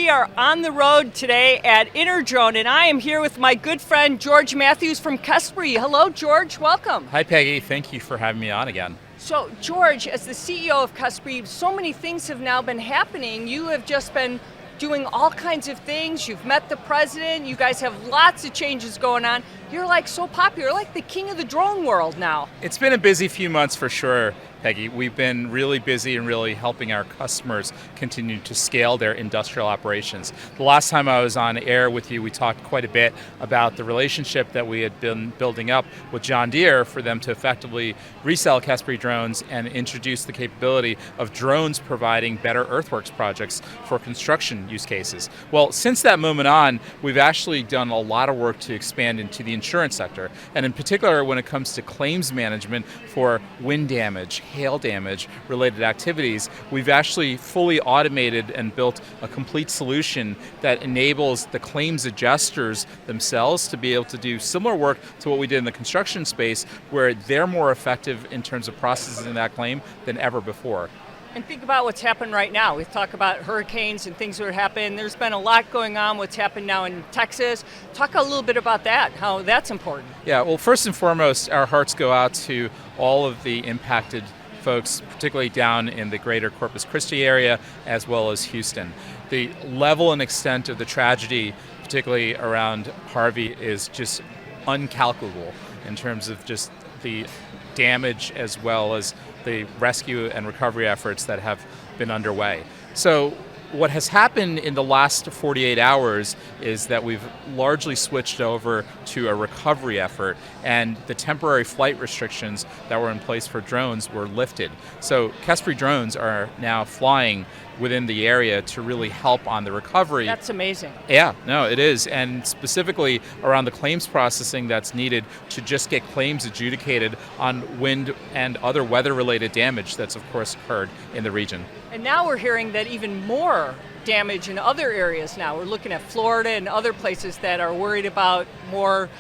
We are on the road today at InterDrone, and I am here with my good friend George Mathew from Kespry. Hello, George. Welcome. Hi, Peggy. Thank you for having me on again. So, George, as the CEO of Kespry, so many things have now been happening. You have just been doing all kinds of things. You've met the president. You guys have lots of changes going on. You're like so popular, like the king of the drone world now. It's been a busy few months for sure, Peggy. We've been really busy and really helping our customers continue to scale their industrial operations. The last time I was on air with you, we talked quite a bit about the relationship that we had been building up with John Deere for them to effectively resell Kespry drones and introduce the capability of drones providing better earthworks projects for construction use cases. Well, since that moment on, we've actually done a lot of work to expand into the insurance sector, and in particular when it comes to claims management for wind damage, hail damage related activities. We've actually fully automated and built a complete solution that enables the claims adjusters themselves to be able to do similar work to what we did in the construction space, where they're more effective in terms of processing that claim than ever before. And think about what's happened right now. We talk about hurricanes and things that are happening. There's been a lot going on, what's happened now in Texas. Talk a little bit about that, how that's important. Yeah, well, first and foremost, our hearts go out to all of the impacted folks, particularly down in the greater Corpus Christi area, as well as Houston. The level and extent of the tragedy, particularly around Harvey, is just uncalculable in terms of just the damage as well as the rescue and recovery efforts that have been underway. So what has happened in the last 48 hours is that we've largely switched over to a recovery effort, and the temporary flight restrictions that were in place for drones were lifted. So Kespry drones are now flying within the area to really help on the recovery. That's amazing. Yeah, no, it is. And specifically around the claims processing that's needed to just get claims adjudicated on wind and other weather-related damage that's, of course, occurred in the region. And now we're hearing that even more damage in other areas now. We're looking at Florida and other places that are worried about more,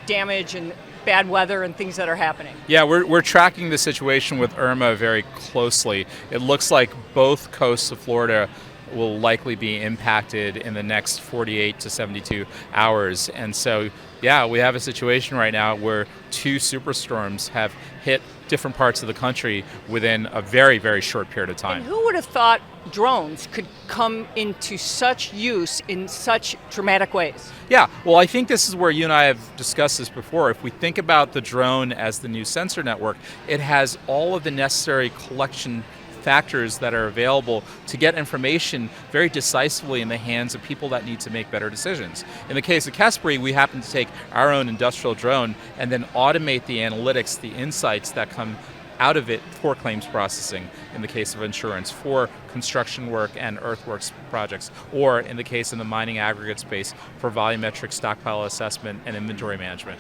damage and bad weather and things that are happening. Yeah, we're tracking the situation with Irma very closely. It looks like both coasts of Florida will likely be impacted in the next 48 to 72 hours. And so, yeah, we have a situation right now where two superstorms have hit different parts of the country within a very, very short period of time. And who would have thought drones could come into such use in such dramatic ways? Yeah, well, I think this is where you and I have discussed this before. If we think about the drone as the new sensor network, it has all of the necessary collection factors that are available to get information very decisively in the hands of people that need to make better decisions. In the case of Kespry, we happen to take our own industrial drone and then automate the analytics, the insights that come out of it for claims processing in the case of insurance, for construction work and earthworks projects, or in the case of the mining aggregate space for volumetric stockpile assessment and inventory management.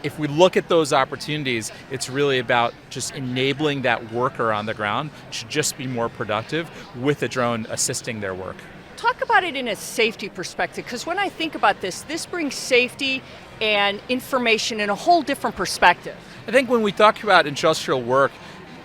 If we look at those opportunities, it's really about just enabling that worker on the ground to just be more productive with the drone assisting their work. Talk about it in a safety perspective, because when I think about this brings safety and information in a whole different perspective. I think when we talk about industrial work,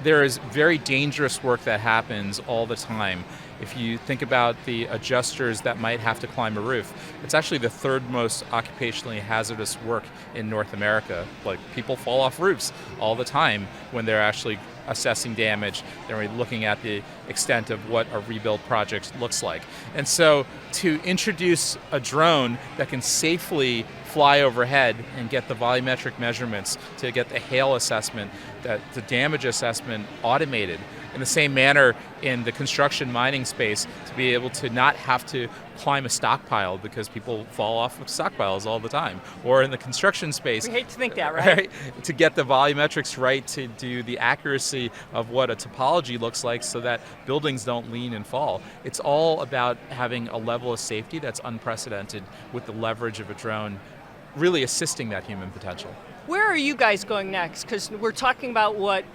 there is very dangerous work that happens all the time. If you think about the adjusters that might have to climb a roof, it's actually the third most occupationally hazardous work in North America. Like, people fall off roofs all the time when they're actually assessing damage. They're looking at the extent of what a rebuild project looks like. And so to introduce a drone that can safely fly overhead and get the volumetric measurements, to get the hail assessment, the damage assessment automated, in the same manner in the construction mining space, to be able to not have to climb a stockpile because people fall off of stockpiles all the time, or in the construction space. We hate to think that, right? To get the volumetrics right, to do the accuracy of what a topology looks like so that buildings don't lean and fall. It's all about having a level of safety that's unprecedented with the leverage of a drone really assisting that human potential. Where are you guys going next? Because we're talking about what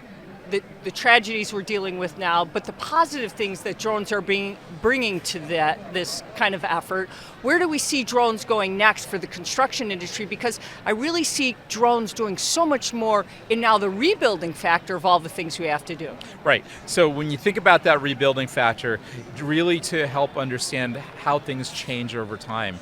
the tragedies we're dealing with now, but the positive things that drones are bringing to this kind of effort. Where do we see drones going next for the construction industry? Because I really see drones doing so much more in now the rebuilding factor of all the things we have to do. Right. So when you think about that rebuilding factor, really to help understand how things change over time,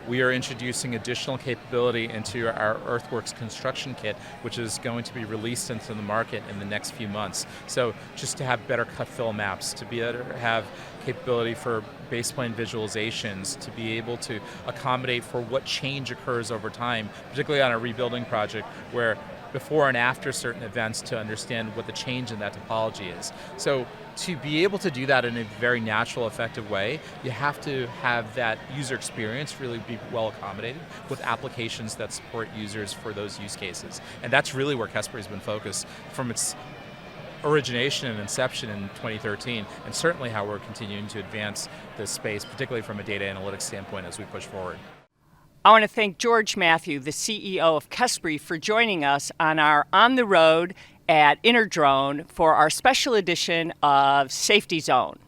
we are introducing additional capability into our Earthworks construction kit, which is going to be released into the market in the next few months. So just to have better cut fill maps, to be able to have capability for baseplane visualizations, to be able to accommodate for what change occurs over time, particularly on a rebuilding project where before and after certain events, to understand what the change in that topology is. So to be able to do that in a very natural, effective way, you have to have that user experience really be well accommodated with applications that support users for those use cases. And that's really where Kespry has been focused from its origination and inception in 2013, and certainly how we're continuing to advance this space, particularly from a data analytics standpoint as we push forward. I want to thank George Mathew, the CEO of Kespry, for joining us on our On the Road at InterDrone for our special edition of Safety Zone.